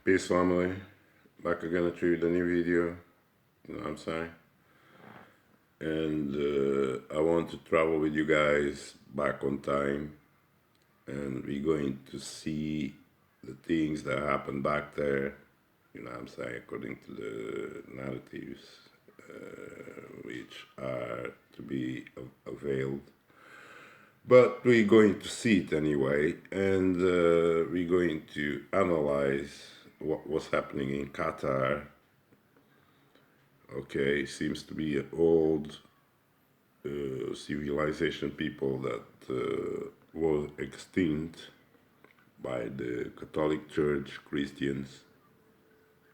Peace family, back again at you with a new video, you know what I'm saying? And I want to travel with you guys back on time, and we're going to see the things that happened back there, you know what I'm saying, according to the narratives which are to be availed. But we're going to see it anyway, and we're going to analyze what was happening in Qatar. Okay, seems to be an old civilization people that was extinct by the Catholic Church, Christians,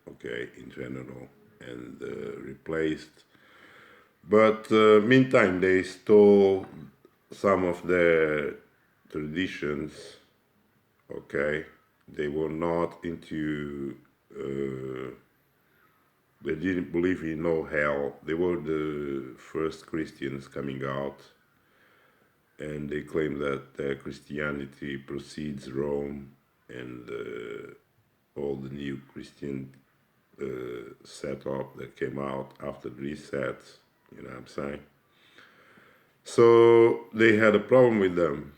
okay, in general, and replaced. But meantime, they stole some of their traditions, okay. They were not into they didn't believe in no hell. They were the first Christians coming out, and they claim that their Christianity precedes Rome and all the new Christian setup that came out after the reset, you know what I'm saying? So they had a problem with them,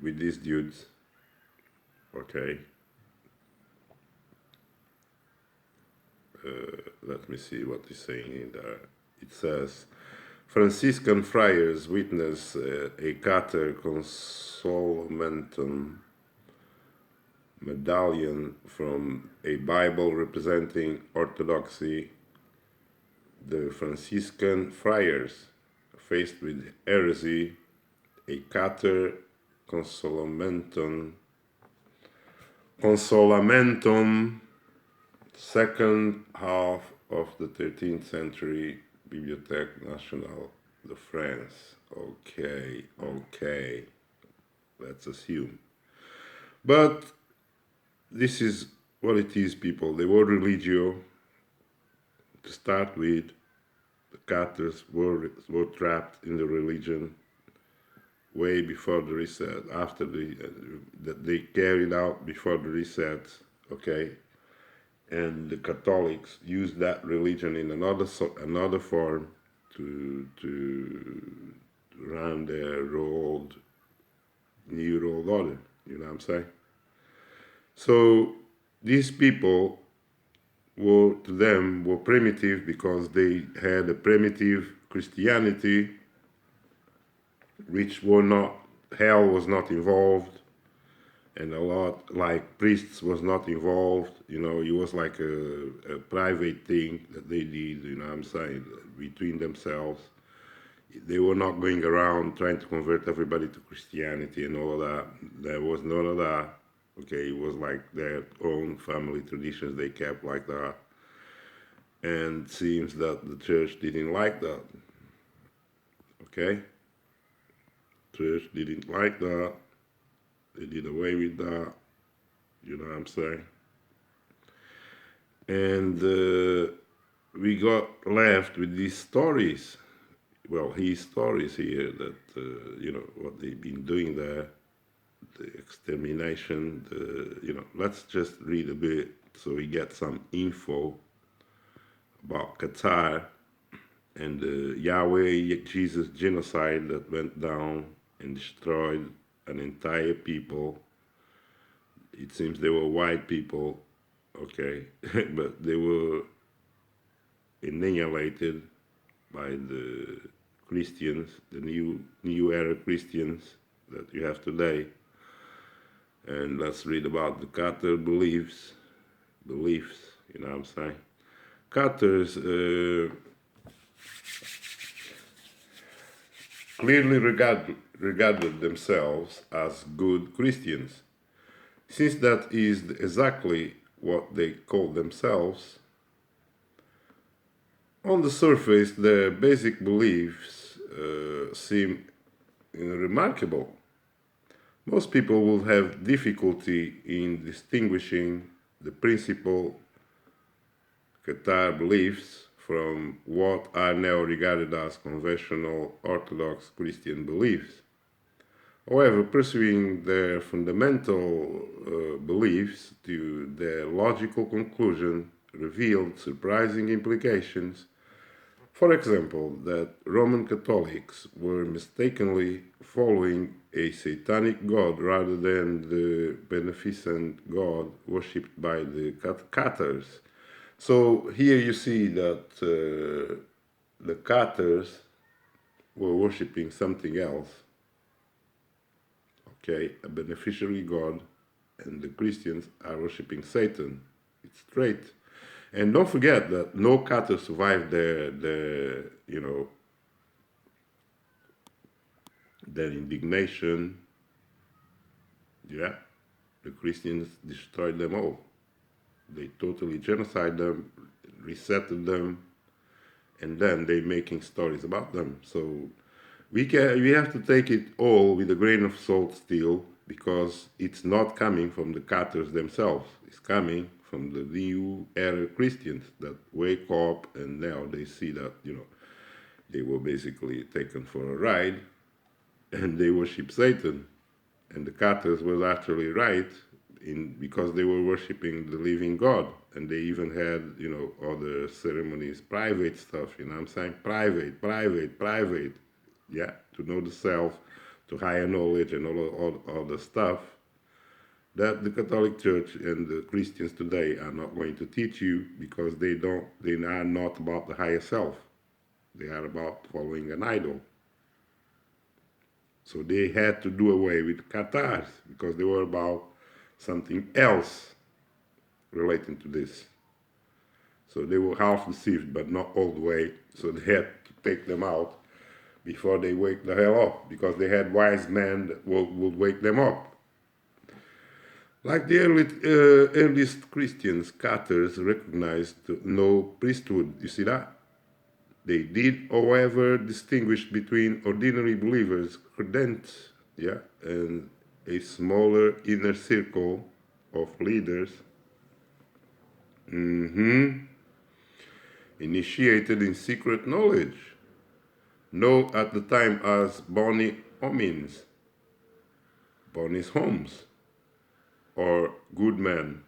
with these dudes, okay. Let me see what he's saying in there. It says, Franciscan friars witness a Cathar consolamentum medallion from a Bible representing Orthodoxy. The Franciscan friars, faced with heresy, a Cathar consolamentum, second half of the 13th century, Bibliothèque Nationale de France. Okay, let's assume. But this is what it is, people. The word religio, to start with, the Cathars were trapped in the religion way before the reset, after that they carried out before the reset, okay. And the Catholics used that religion in another form to run their new world order, you know what I'm saying? So these people were, to them, were primitive because they had a primitive Christianity, which were not, hell was not involved, and a lot, like, priests was not involved, you know. It was like a private thing that they did, you know what I'm saying, between themselves. They were not going around trying to convert everybody to Christianity and all of that. There was none of that, okay. It was like their own family traditions they kept like that. And it seems that the church didn't like that, okay. Church didn't like that. They did away with that, you know what I'm saying? And we got left with these stories, well, his stories here, that, you know, what they've been doing there, the extermination, you know, let's just read a bit so we get some info about Qatar and the Yahweh Jesus genocide that went down and destroyed an entire people. It seems they were white people, okay, but they were annihilated by the Christians, the new era Christians that you have today. And let's read about the Cathar beliefs, you know what I'm saying? Cathars clearly regarded themselves as good Christians, since that is exactly what they call themselves. On the surface, their basic beliefs seem remarkable. Most people will have difficulty in distinguishing the principal Cathar beliefs from what are now regarded as conventional Orthodox Christian beliefs. However, pursuing their fundamental beliefs to their logical conclusion revealed surprising implications. For example, that Roman Catholics were mistakenly following a satanic god rather than the beneficent god worshipped by the Cathars. So here you see that the Cathars were worshipping something else, okay, a beneficiary god, and the Christians are worshipping Satan. It's straight. And don't forget that no Cathar survived their their indignation. Yeah, the Christians destroyed them all. They totally genocide them, resetted them, and then they making stories about them. So we have to take it all with a grain of salt still, because it's not coming from the Cathars themselves. It's coming from the new era Christians that wake up and now they see that, they were basically taken for a ride and they worship Satan. And the Cathars was actually right because they were worshiping the living God. And they even had, other ceremonies, private stuff, I'm saying? Private. Yeah, to know the self, to higher knowledge and all the stuff that the Catholic Church and the Christians today are not going to teach you, because they are not about the higher self. They are about following an idol. So they had to do away with Cathars because they were about something else relating to this. So they were half deceived, but not all the way. So they had to take them out before they wake the hell up, because they had wise men that would wake them up. Like the earliest Christians, Cathars recognized no priesthood. You see that? They did, however, distinguish between ordinary believers, credents, and a smaller inner circle of leaders, initiated in secret knowledge, known at the time as boni homines, bonis homes, or good men,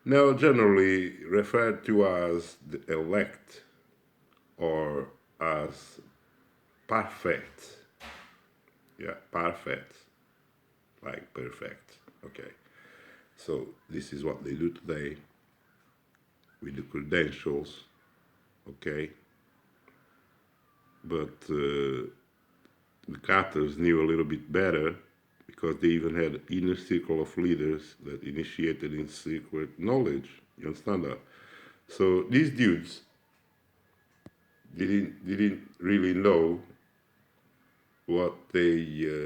now generally referred to as the elect or as perfect. Yeah, perfect, like perfect. Okay, so this is what they do today with the credentials. Okay, but the Cathars knew a little bit better, because they even had an inner circle of leaders that initiated in secret knowledge. You understand that? So these dudes didn't really know what they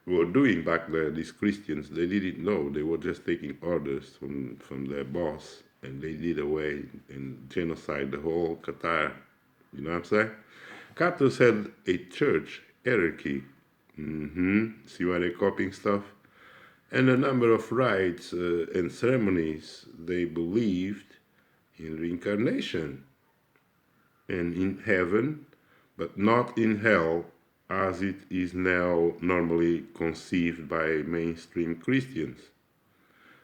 were doing back there. These Christians, they didn't know. They were just taking orders from their boss, and they did away and genocide the whole Cathar. You know what I'm saying? Cathars had a church hierarchy. See why they're copying stuff? And a number of rites and ceremonies. They believed in reincarnation and in heaven, but not in hell, as it is now normally conceived by mainstream Christians.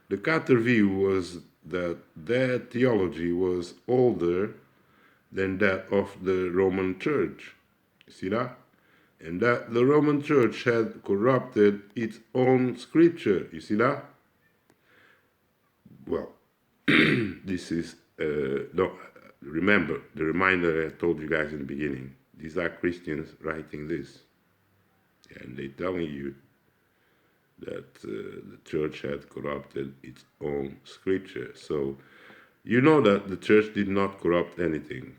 The Cathar view was that their theology was older than that of the Roman Church. See that? And that the Roman Church had corrupted its own scripture. You see that? Well, this is, don't remember the reminder I told you guys in the beginning. These are Christians writing this. And they're telling you that the church had corrupted its own scripture. So you know that the church did not corrupt anything.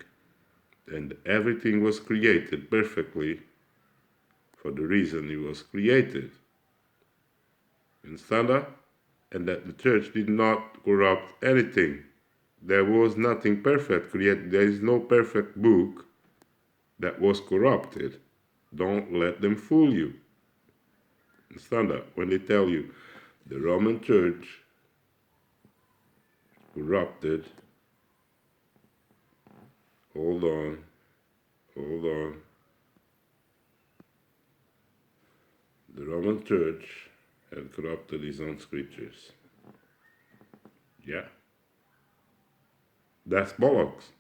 And everything was created perfectly for the reason it was created. Understand that? And that the church did not corrupt anything. There was nothing perfect created. There is no perfect book that was corrupted. Don't let them fool you. Understand that? When they tell you the Roman Church corrupted, hold on. The Roman Church had corrupted his own scriptures. Yeah, that's bollocks.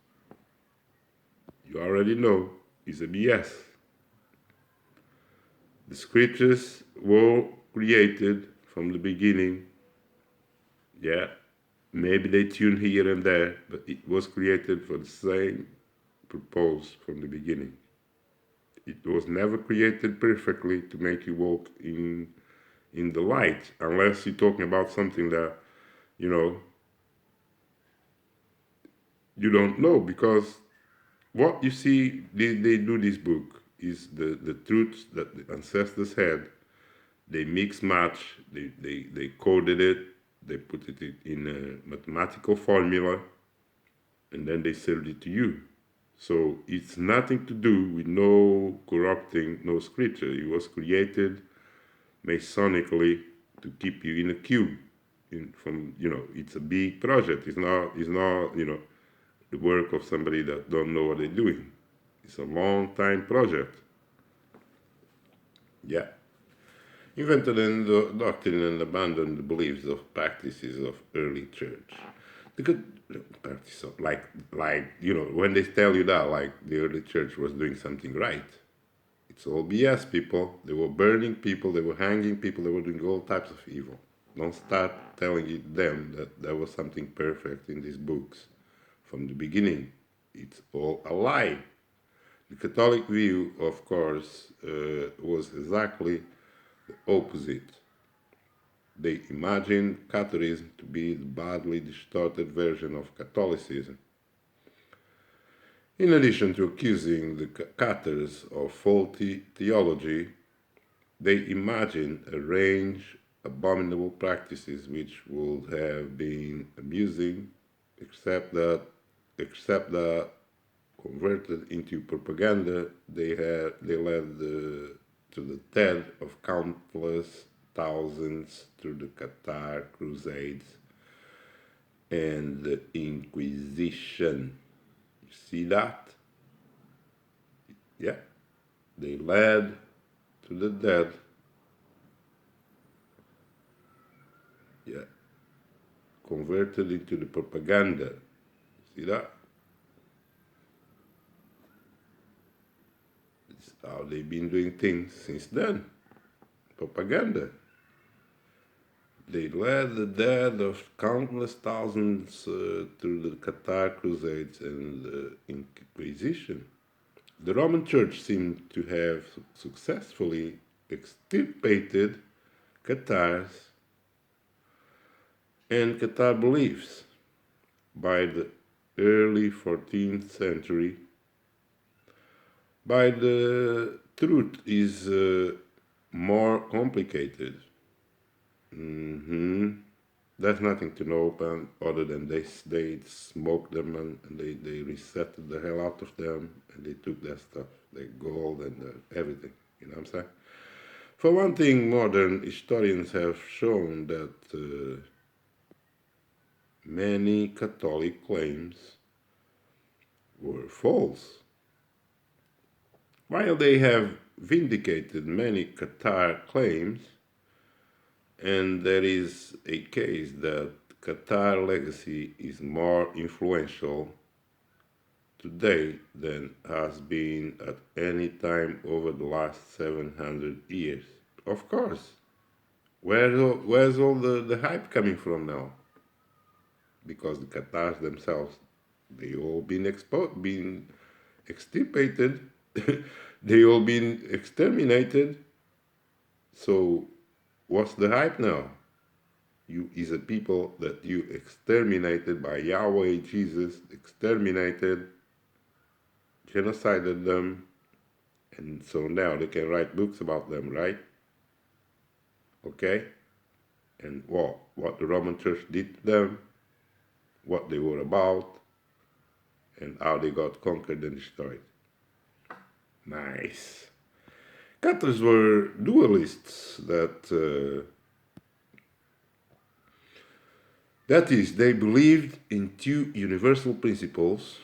You already know it's a BS. The scriptures were created from the beginning. Yeah, maybe they tune here and there, but it was created for the same purpose from the beginning. It was never created perfectly to make you walk in the light, unless you're talking about something that you know you don't know, because what you see they do this book is the truths that the ancestors had. They mix match, they coded it, they put it in a mathematical formula, and then they sold it to you. So it's nothing to do with no corrupting, no scripture. It was created masonically to keep you in a queue. From it's a big project. It's not the work of somebody that don't know what they're doing. It's a long time project. Yeah. Invented and doctrine and abandoned the beliefs of practices of early church. The good practice of when they tell you that like the early church was doing something right. It's all BS, people. They were burning people, they were hanging people, they were doing all types of evil. Don't start telling them that there was something perfect in these books from the beginning. It's all a lie. The Catholic view, of course, was exactly the opposite. They imagined Catharism to be the badly distorted version of Catholicism. In addition to accusing the Cathars of faulty theology, they imagined a range of abominable practices which would have been amusing, except that converted into propaganda, they led to the death of countless thousands through the Cathar Crusades and the Inquisition. You see that? Yeah, they led to the death. Yeah, converted into the propaganda. See that? It's how they've been doing things since then. Propaganda. They led the death of countless thousands through the Cathar Crusades and the Inquisition. The Roman Church seemed to have successfully extirpated Cathars and Cathar beliefs by the early 14th century. By the truth is more complicated. There's nothing to know other than they smoked them and they reset the hell out of them and they took their stuff, their gold and everything. You know what I'm saying? For one thing, modern historians have shown that many Catholic claims were false. While they have vindicated many Cathar claims, and there is a case that Cathar legacy is more influential today than has been at any time over the last 700 years. Of course. Where's all the hype coming from now? Because the Cathars themselves, they all been extirpated, they all been exterminated. So what's the hype now? You is a people that you exterminated by Yahweh Jesus, exterminated, genocided them, and so now they can write books about them, right? Okay? And what the Roman Church did to them, what they were about, and how they got conquered and destroyed. Nice. Cathars were dualists that is, they believed in two universal principles,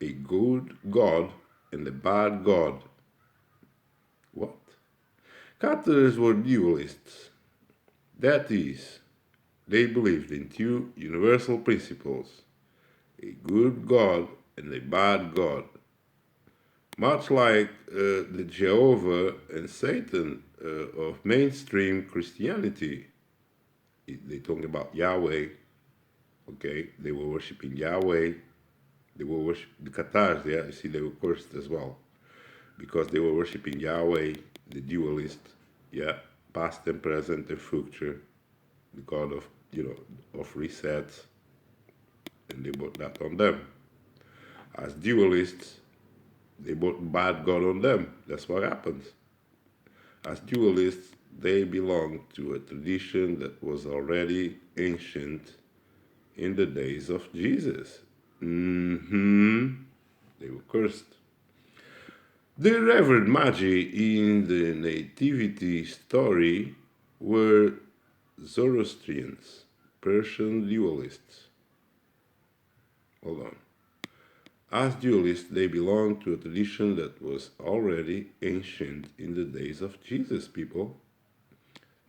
a good God and a bad God. What? Cathars were dualists. That is, They believed in two universal principles, a good God and a bad God. Much like the Jehovah and Satan of mainstream Christianity. They talking about Yahweh, okay? They were worshiping Yahweh. They were worshiping the Cathars, yeah, you see, they were cursed as well because they were worshiping Yahweh, the dualist, yeah, past and present and future, the God of, of resets, and they brought that on them. As dualists, they brought bad God on them. That's what happens. As dualists, they belong to a tradition that was already ancient in the days of Jesus. They were cursed. The revered magi in the nativity story were Zoroastrians, Persian dualists. Hold on. As dualists, they belong to a tradition that was already ancient in the days of Jesus, people.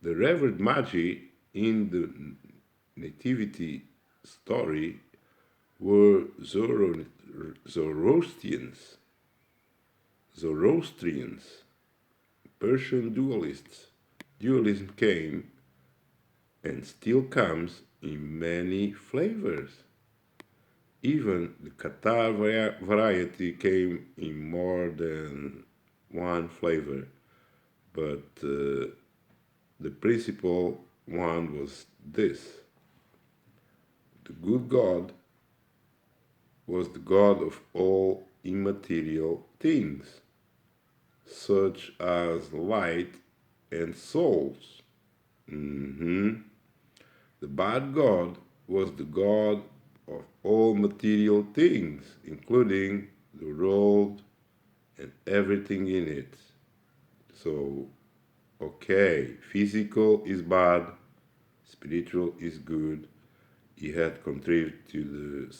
The revered magi in the nativity story were Zoroastrians, Persian dualists. Dualism came and still comes in many flavors. Even the Cathar variety came in more than one flavor, but the principal one was this. The good God was the God of all immaterial things, such as light and souls. The bad God was the God of all material things, including the world and everything in it. So, okay, physical is bad, spiritual is good. He had contrived to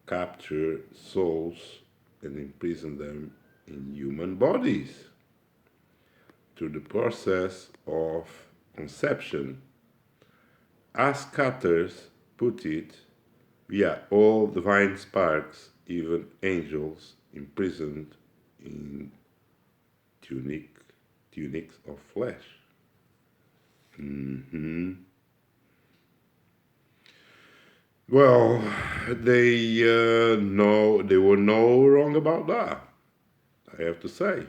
capture souls and imprison them in human bodies through the process of conception. As Cathars put it, we are all divine sparks, even angels imprisoned in tunics of flesh. Well, they were no wrong about that. I have to say,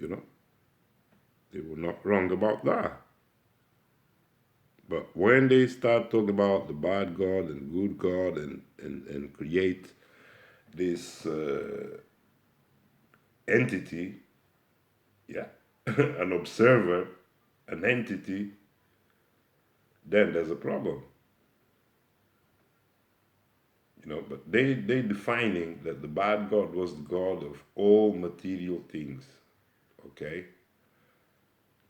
they were not wrong about that. But when they start talking about the bad God and good God and create this entity, yeah, an observer, an entity, then there's a problem. But they defining that the bad God was the God of all material things, okay?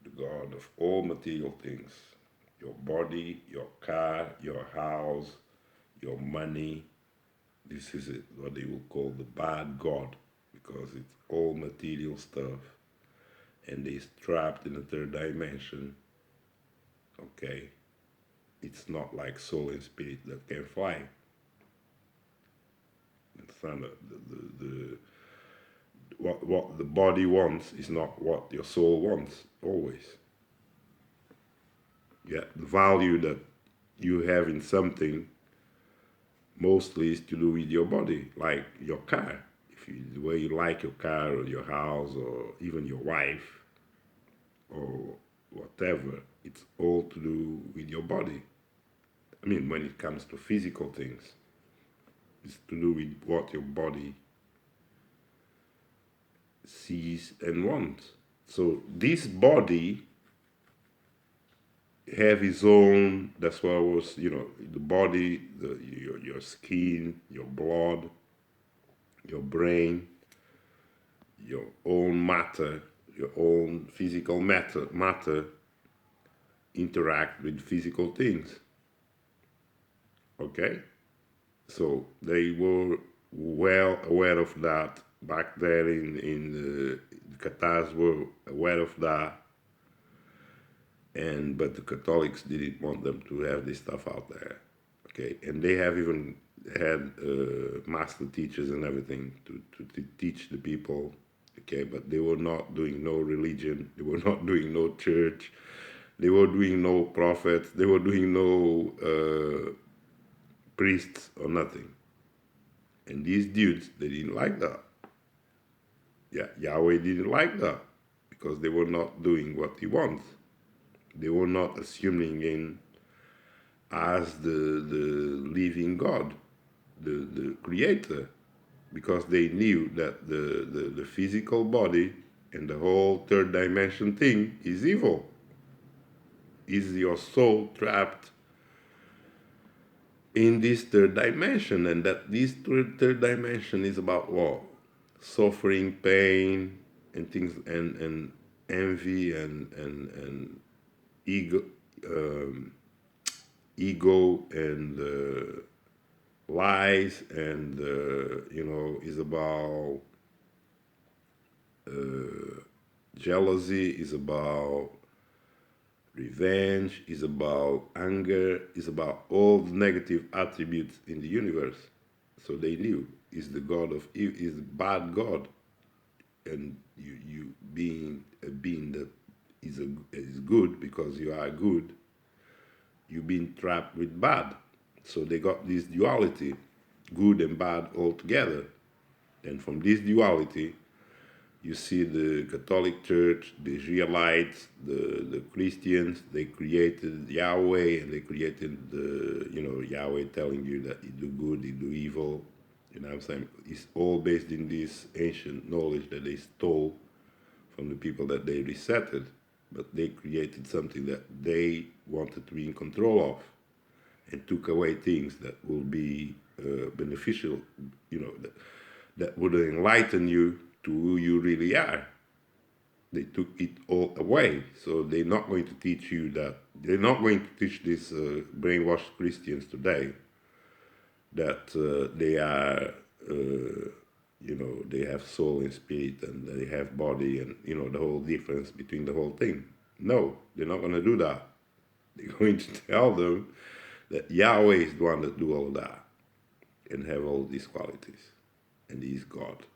The God of all material things. Your body, your car, your house, your money. This is it, what they will call the bad God, because it's all material stuff. And they're trapped in a third dimension, okay? It's not like soul and spirit that can fly. It's not what the body wants is not what your soul wants, always. Yeah, the value that you have in something mostly is to do with your body, like your car. The way you like your car or your house or even your wife or whatever, it's all to do with your body. I mean, when it comes to physical things, it's to do with what your body sees and wants. So this body have his own, that's why I was, the body, your skin, your blood, your brain, your own matter, your own physical matter interact with physical things. Okay? So they were well aware of that back there in the Cathars were aware of that. but the Catholics didn't want them to have this stuff out there. Okay, and they have even had master teachers and everything to teach the people. Okay, but they were not doing no religion. They were not doing no church. They were doing no prophets. They were doing no priests or nothing. And these dudes, they didn't like that. Yeah, Yahweh didn't like that because they were not doing what he wants. They were not assuming him as the living God, the creator, because they knew that the physical body and the whole third dimension thing is evil. Is your soul trapped in this third dimension, and that this third dimension is about what? Suffering, pain, and things, and envy, and ego, ego, and lies, and is about jealousy, is about revenge, is about anger, is about all the negative attributes in the universe. So they knew is the God of evil, is the bad God, and you being a being that is good because you are good, you've been trapped with bad. So they got this duality, good and bad all together. And from this duality, you see the Catholic Church, the Israelites, the Christians, they created Yahweh, and they created Yahweh telling you that you do good, you do evil. You know what I'm saying? It's all based in this ancient knowledge that they stole from the people that they resetted, but they created something that they wanted to be in control of, and took away things that will be beneficial, that would enlighten you to who you really are. They took it all away. So they're not going to teach you that. They're not going to teach these brainwashed Christians today that they are, they have soul and spirit, and they have body, and, the whole difference between the whole thing. No, they're not going to do that. They're going to tell them that Yahweh is the one that do all that and have all these qualities. And he's God.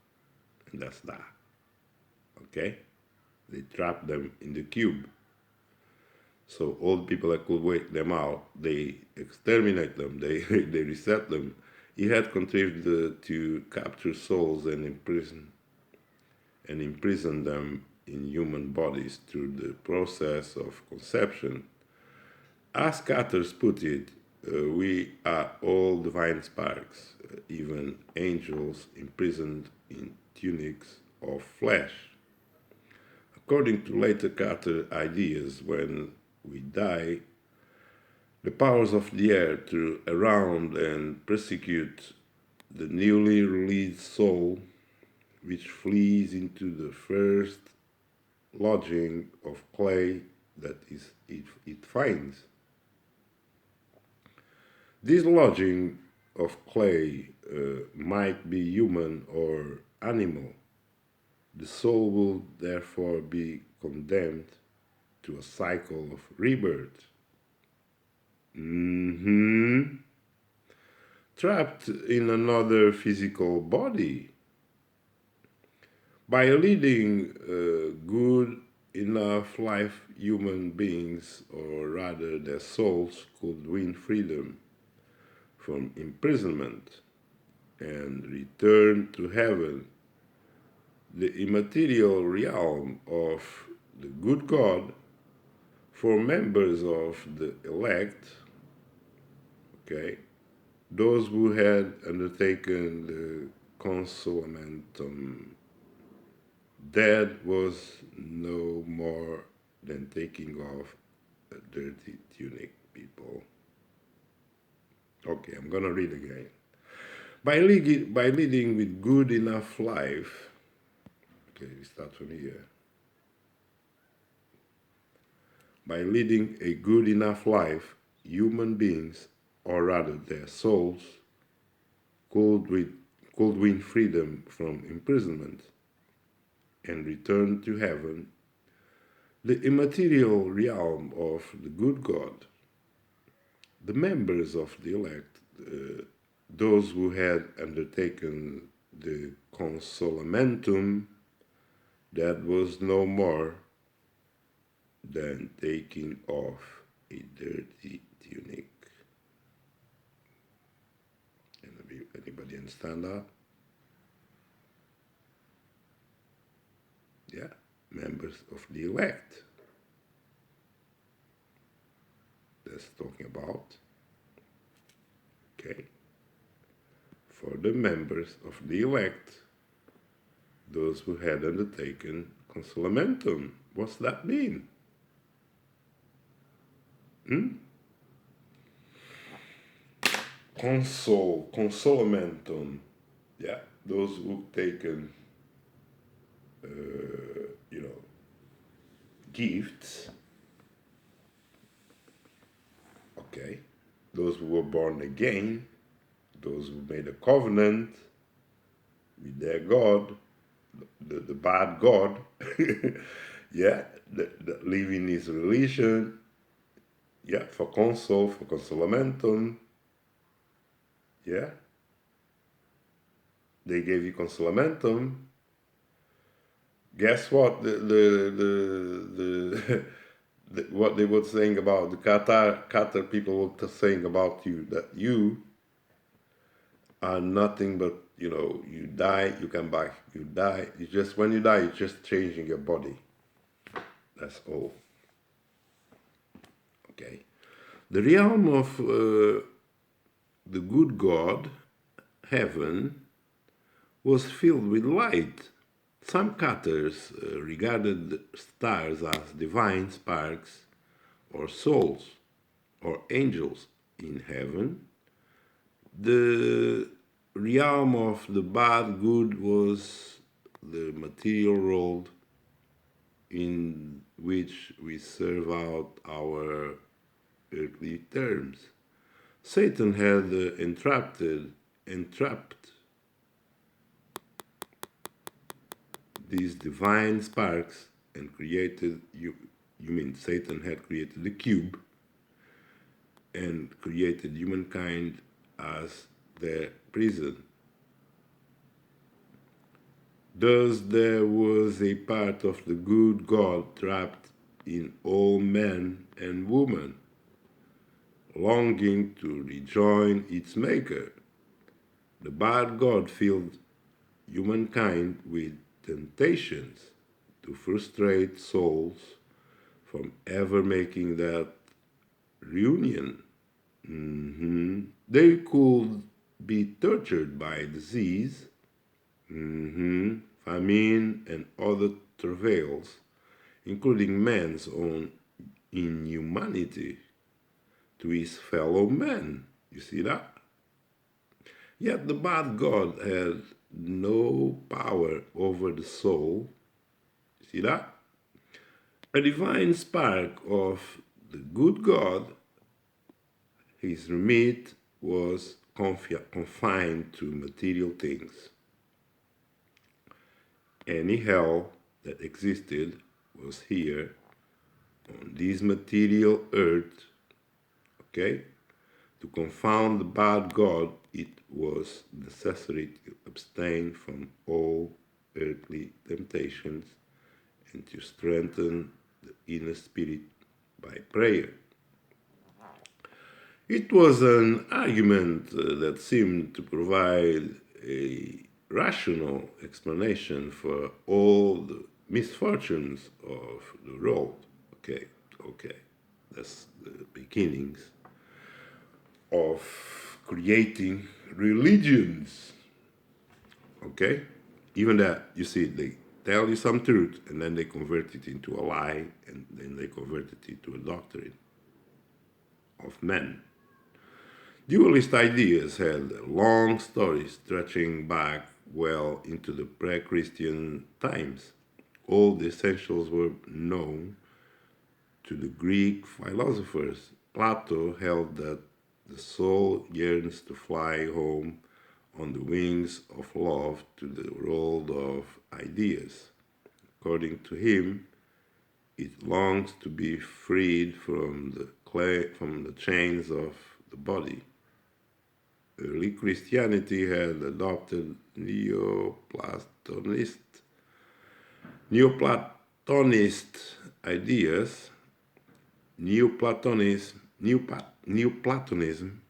And that's that. Okay? They trap them in the cube. So all the people that could wake them out, they exterminate them, they reset them. He had contrived to capture souls and imprison them in human bodies through the process of conception. As Cathars put it, we are all divine sparks, even angels imprisoned in tunics of flesh. According to later Cathar ideas, when we die, the powers of the air to around and persecute the newly released soul, which flees into the first lodging of clay that it finds. This lodging of clay might be human or animal. The soul will therefore be condemned to a cycle of rebirth. Trapped in another physical body. By leading good enough life, human beings, or rather their souls, could win freedom from imprisonment and return to heaven, the immaterial realm of the good God, for members of the elect, okay, those who had undertaken the consolamentum. Dead was no more than taking off a dirty tunic, people. Okay, I'm going to read again. By leading with good enough life, okay, we start from here. By leading a good enough life, human beings, or rather their souls, could win freedom from imprisonment and return to heaven, The immaterial realm of the good God, the members of the elect, those who had undertaken the consolamentum, that was no more than taking off a dirty tunic. Anybody understand that? Yeah, members of the elect. That's talking about. Okay. For the members of the elect, those who had undertaken consolamentum. What's that mean? Consolamentum. Yeah, those who taken, gifts. Okay, those who were born again, those who made a covenant with their God, the bad God. Yeah, that live in his religion. Yeah, for consolamentum. Yeah, they gave you consolamentum. Guess what? What they were saying about the Cathar people were saying about you, that you are nothing but, you die, you come back. You die. You just when you die, you're just changing your body. That's all. Okay. The realm of the good God, heaven, was filled with light. Some Cathars regarded stars as divine sparks or souls or angels in heaven. The realm of the bad good was the material world in which we serve out our earthly terms. Satan had entrapped these divine sparks and created you. You mean Satan had created the cube and created humankind as their prison. Thus there was a part of the good God trapped in all men and women, longing to rejoin its maker. The bad God filled humankind with temptations to frustrate souls from ever making that reunion. They could be tortured by disease, famine, and other travails, including man's own inhumanity to his fellow men. You see that? Yet the bad God had no power over the soul. See that? A divine spark of the good God, his remit was confined to material things. Any hell that existed was here on this material earth, okay? To confound the bad God, it was necessary to abstain from all earthly temptations and to strengthen the inner spirit by prayer. It was an argument that seemed to provide a rational explanation for all the misfortunes of the world. Okay, that's the beginnings of creating religions. Okay, even that, you see, they tell you some truth and then they convert it into a lie and then they convert it into a doctrine of men. Dualist ideas had a long story stretching back well into the pre-Christian times. All the essentials were known to the Greek philosophers. Plato held that the soul yearns to fly home on the wings of love to the world of ideas. According to him, It longs to be freed from the chains of the body. Early Christianity had adopted Neoplatonist ideas. Neoplatonism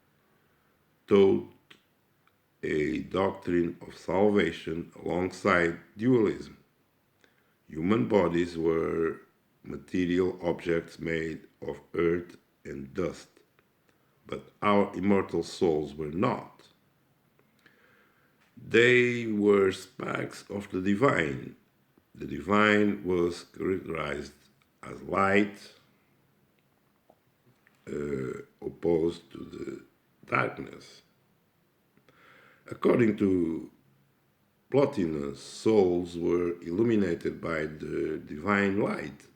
taught a doctrine of salvation alongside dualism. Human bodies were material objects made of earth and dust, but our immortal souls were not. They were sparks of the divine. The divine was characterized as light, opposed to the darkness. According to Plotinus, souls were illuminated by the divine light.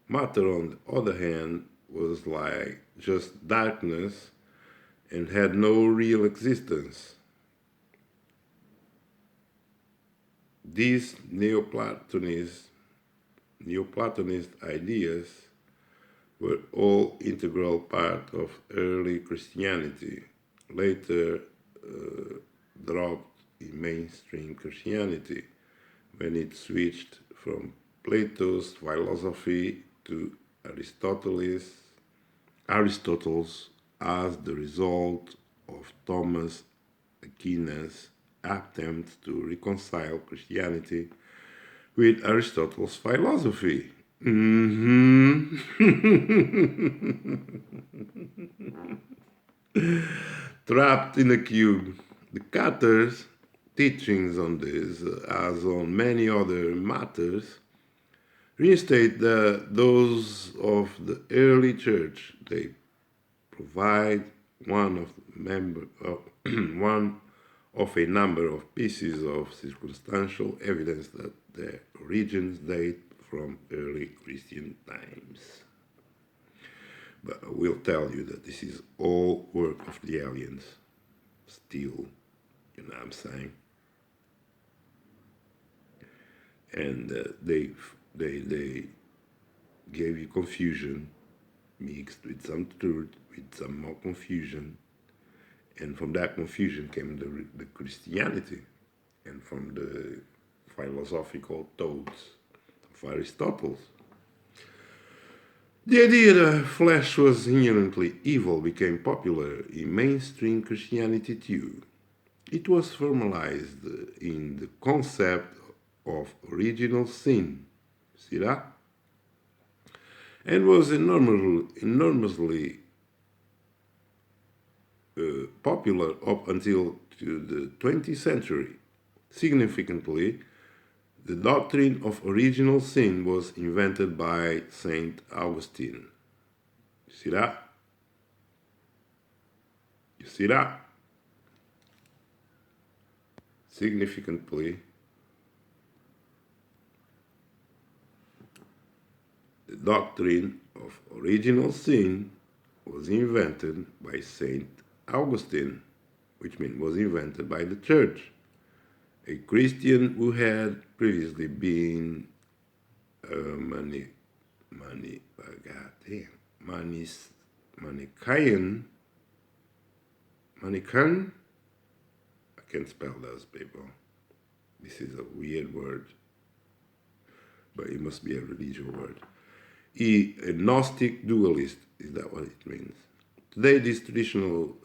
Matter, on the other hand, was like just darkness and had no real existence. These Neoplatonist ideas were all integral part of early Christianity, later dropped in mainstream Christianity when it switched from Plato's philosophy to Aristotle's as the result of Thomas Aquinas' attempt to reconcile Christianity with Aristotle's philosophy. Trapped in a cube. The Cathars' teachings on this, as on many other matters, reinstate those of the early church. They provide one of a number of pieces of circumstantial evidence that their origins date from early Christian times. But I will tell you that this is all work of the aliens. Still, you know what I'm saying? And they gave you confusion mixed with some truth, with some more confusion. And from that confusion came the Christianity, and from the philosophical thoughts of Aristotle. The idea that flesh was inherently evil became popular in mainstream Christianity too. It was formalized in the concept of original sin. See that? And was enormously popular up until the 20th century. Significantly, the doctrine of original sin was invented by Saint Augustine. You see that? You see that? Significantly, the doctrine of original sin was invented by Saint Augustine, which means was invented by the church. A Christian who had previously been Manichaean. I can't spell those, people. This is a weird word, but it must be a religious word. A Gnostic dualist, is that what it means? Today, these traditional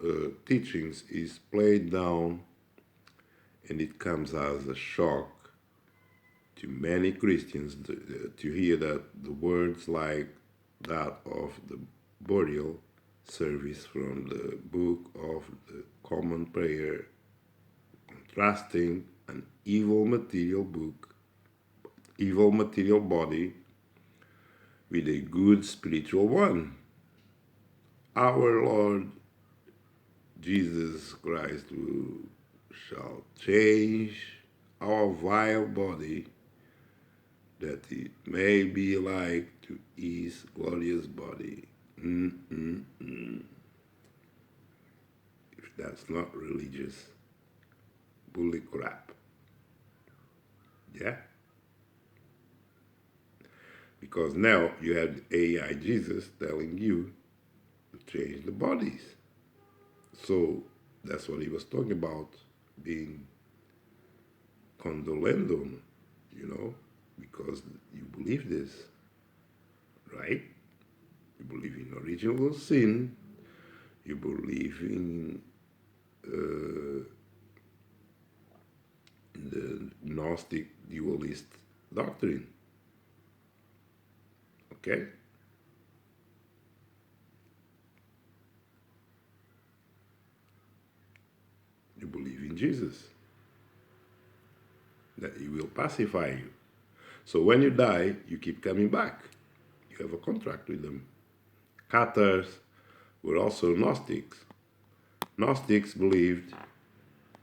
teachings is played down, and it comes as a shock to many Christians to hear that the words like that of the burial service from the Book of the Common Prayer, contrasting an evil material body with a good spiritual one. Our Lord Jesus Christ shall change our vile body that it may be like to his glorious body. If that's not religious bully crap. Yeah? Because now you have the AI Jesus telling you to change the bodies. So that's what he was talking about, being condolendo, because you believe this, right? You believe in original sin, you believe in the Gnostic dualist doctrine, okay? You believe in Jesus, that he will pacify you. So when you die, you keep coming back. You have a contract with them. Cathars were also Gnostics. Gnostics believed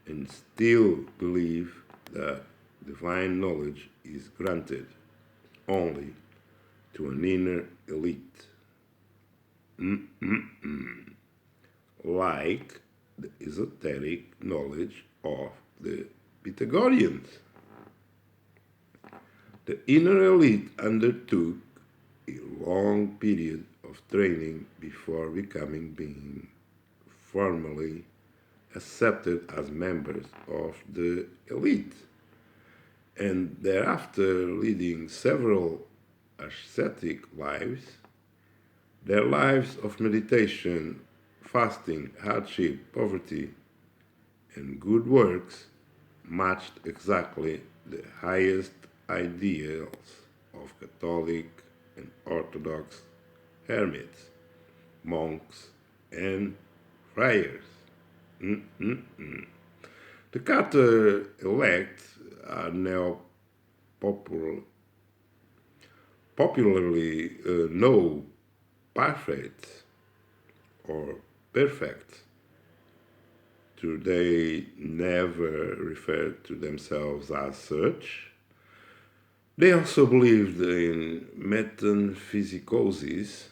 and still believe that divine knowledge is granted only to an inner elite, like the esoteric knowledge of the Pythagoreans. The inner elite undertook a long period of training before becoming being formally accepted as members of the elite, and thereafter leading several ascetic lives. Their lives of meditation, fasting, hardship, poverty, and good works matched exactly the highest ideals of Catholic and Orthodox hermits, monks, and friars. The Cathar elect are now popularly known perfect or perfect. They never referred to themselves as such. They also believed in metempsychosis,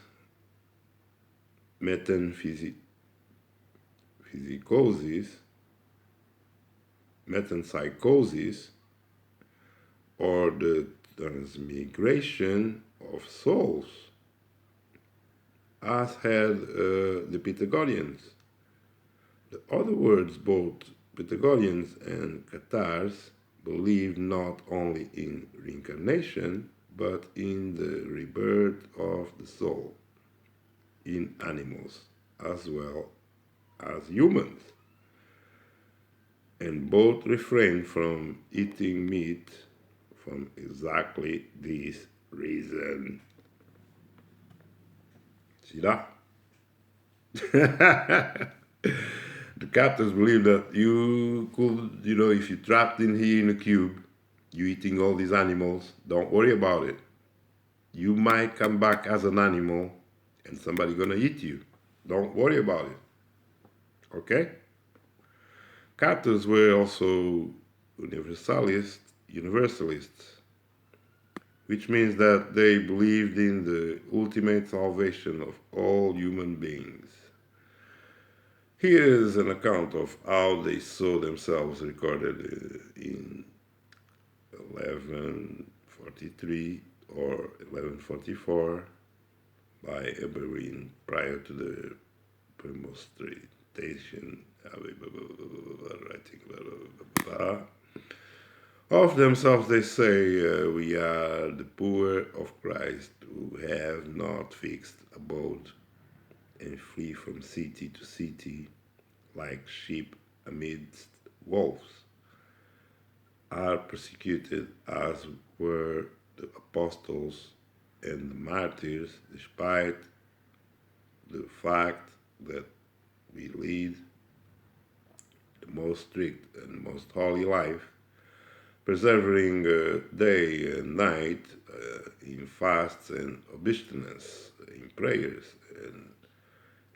metempsychosis, or the transmigration of souls, as had the Pythagoreans. In other words, both Pythagoreans and Cathars believed not only in reincarnation, but in the rebirth of the soul in animals as well as humans. And both refrained from eating meat from exactly this reason. See that? The Cathars believe that you could, if you're trapped in here in a cube, you eating all these animals, don't worry about it. You might come back as an animal and somebody gonna eat you. Don't worry about it. Okay? Cathars were also universalists, which means that they believed in the ultimate salvation of all human beings. Here is an account of how they saw themselves recorded in 1143 or 1144 by Eberine prior to the premonstration of themselves. They say, we are the poor of Christ who have not fixed abode and flee from city to city like sheep amidst wolves, are persecuted as were the apostles and the martyrs, despite the fact that we lead the most strict and most holy life, persevering day and night in fasts and abstinence, in prayers, and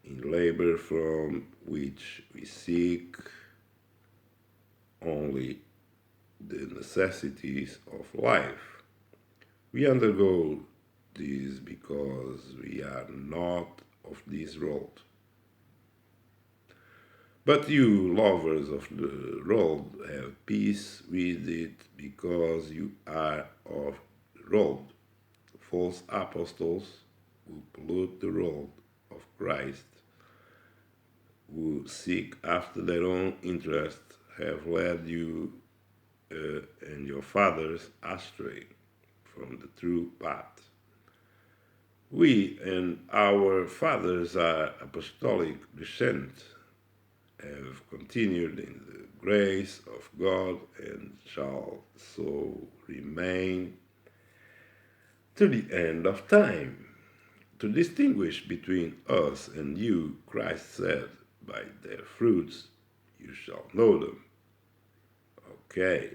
in labor from which we seek only the necessities of life. We undergo this because we are not of this world. But you, lovers of the world, have peace with it because you are of the world. false apostles who pollute the road of Christ, who seek after their own interest, have led you and your fathers astray from the true path. We and our fathers are apostolic descent, have continued in the grace of God, and shall so remain to the end of time. To distinguish between us and you, Christ said, by their fruits you shall know them. Okay.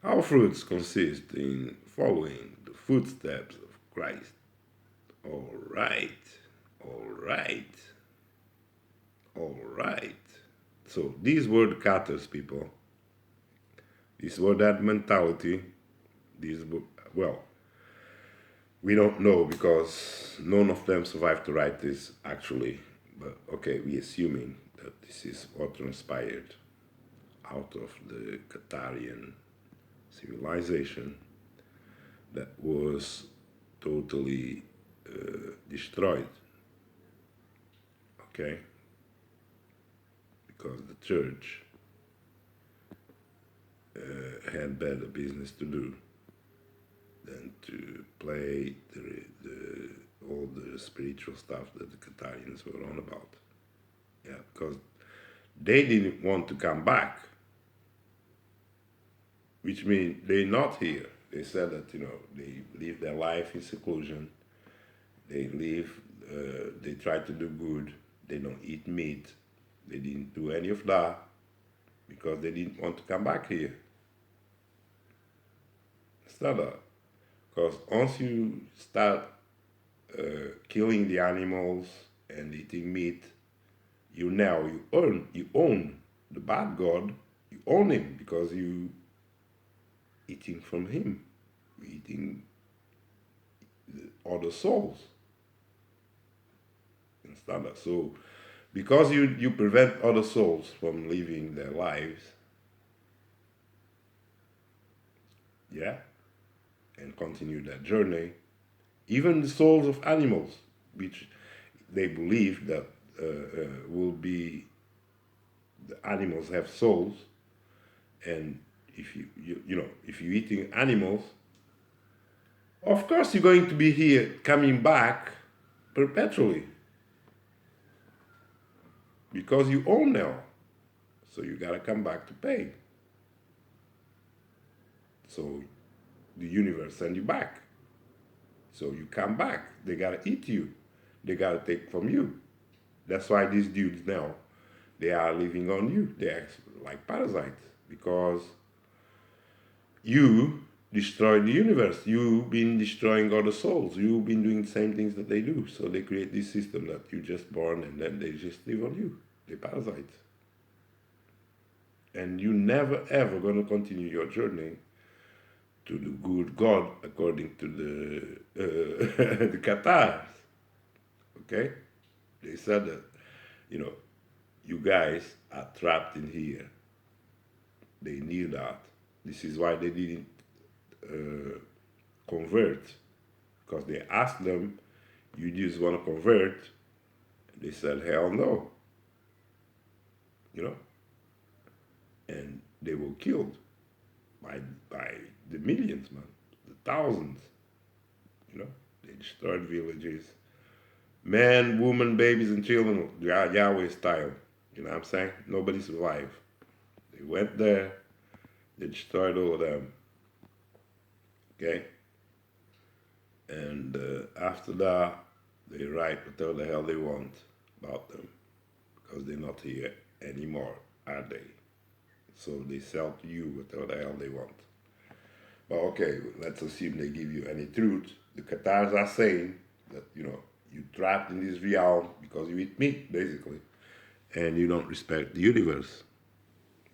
Our fruits consist in following the footsteps of Christ. All right. So these were the Cathars, people. These were that mentality. These were, well, we don't know because none of them survived to write this actually. But okay, we assuming that this is what transpired out of the Catharian civilization that was totally destroyed. Okay? Because the church had better business to do than to play all the spiritual stuff that the Catharians were on about. Yeah, because they didn't want to come back, which means they're not here. They said that, they live their life in seclusion. They they try to do good. They don't eat meat. They didn't do any of that because they didn't want to come back here. It's not that. Because once you start killing the animals and eating meat, you own the bad God. You own him because you eating from him, eating the other souls. Understand that? So, because you prevent other souls from living their lives, yeah, and continue that journey, even the souls of animals, which they believe that will be, the animals have souls, and if if you're eating animals, of course you're going to be here coming back perpetually because you own now, so you gotta come back to pay. So the universe send you back. So you come back, they gotta eat you, they gotta take from you. That's why these dudes now, they are living on you. They are like parasites because you destroy the universe. You've been destroying other souls. You've been doing the same things that they do. So they create this system that you just born and then they just live on you. They parasite. And you never ever gonna continue your journey to the good God according to the the Cathars. Okay? They said that, you guys are trapped in here. They knew that. This is why they didn't convert, because they asked them, "You just want to convert?" And they said, "Hell no." And they were killed by the millions, man, the thousands. They destroyed villages, men, women, babies, and children, Yahweh style. You know what I'm saying? Nobody survived. They went there, they destroyed all of them. Okay? And after that, they write whatever the hell they want about them because they're not here anymore, are they? So they sell to you whatever the hell they want. But okay, let's assume they give you any truth. The Cathars are saying that, you're trapped in this realm because you eat meat, basically. And you don't respect the universe.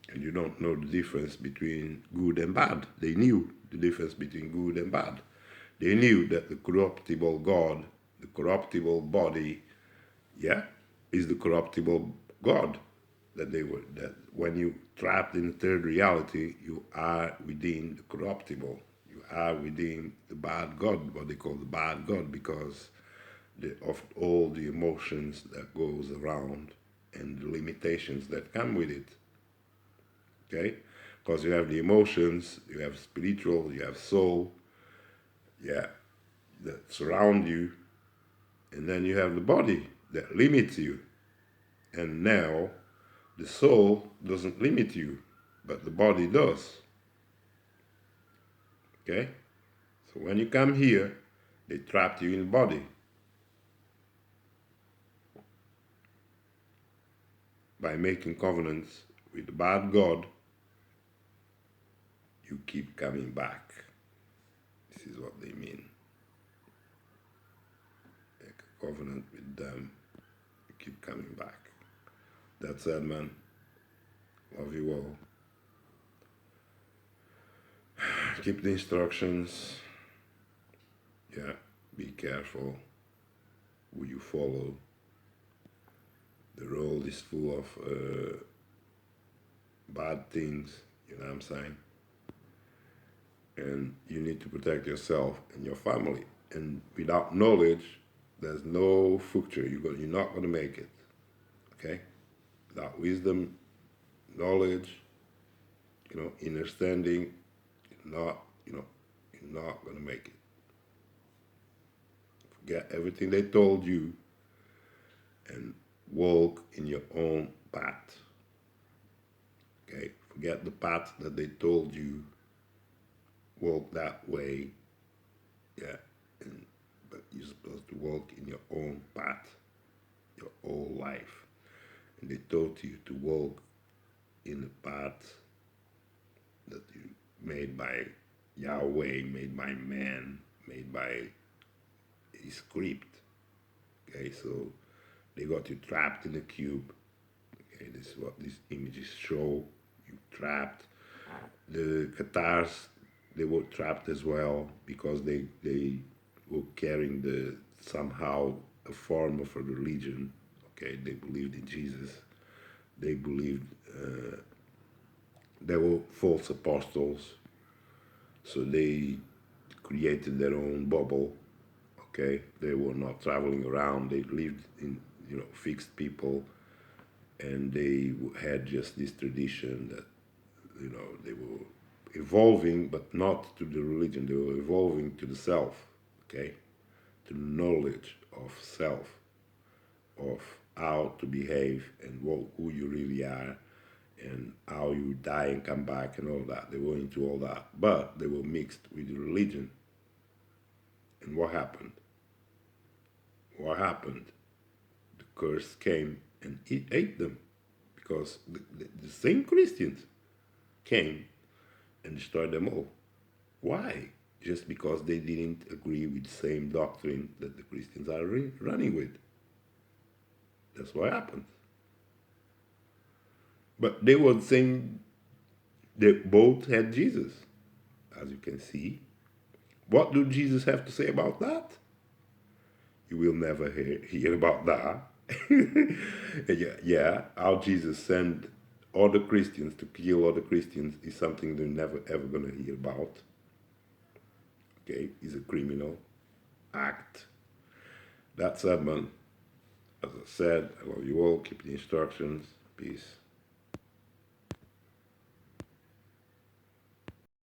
And you don't know the difference between good and bad. They knew the difference between good and bad. They knew that the corruptible God, the corruptible body, is the corruptible God. That when you trapped in the third reality, you are within the corruptible. You are within the bad God, what they call the bad God, because of all the emotions that goes around and the limitations that come with it. Okay? Because you have the emotions, you have spiritual, you have soul, yeah, that surround you, and then you have the body that limits you. And now the soul doesn't limit you, but the body does. Okay? So when you come here, they trapped you in the body. By making covenants with the bad God, you keep coming back. This is what they mean. Make a covenant with them, you keep coming back. That's it, man. Love you all. Keep the instructions. Yeah, be careful who you follow. The world is full of bad things, you know what I'm saying? And you need to protect yourself and your family. And without knowledge, there's no future. You're not going to make it. Okay? Without wisdom, knowledge, understanding, you're not going to make it. Forget everything they told you and walk in your own path. Okay? Forget the path that they told you. Walk that way. Yeah. But you're supposed to walk in your own path, your whole life. And they taught you to walk in the path that you made by Yahweh, made by man, made by his script. Okay, so they got you trapped in a cube. Okay, this is what these images show. You trapped. The Cathars, they were trapped as well because they were carrying somehow a form of a religion. Okay, they believed in Jesus. They believed they were false apostles, so they created their own bubble. Okay, they were not traveling around. They lived in fixed people, and they had just this tradition that they were evolving, but not to the religion. They were evolving to the self. Okay, to knowledge of self, of how to behave and who you really are, and how you die and come back and all that. They were into all that, but they were mixed with the religion. And what happened? What happened? The curse came and it ate them, because the same Christians came and destroyed them all. Why? Just because they didn't agree with the same doctrine that the Christians are running with. That's what happened. But they were saying they both had Jesus, as you can see. What do Jesus have to say about that? You will never hear about that. Yeah, how Jesus sent other Christians to kill other Christians is something they're never ever going to hear about. Okay, it's a criminal act. That's it, man. As I said, I love you all. Keep the instructions. Peace.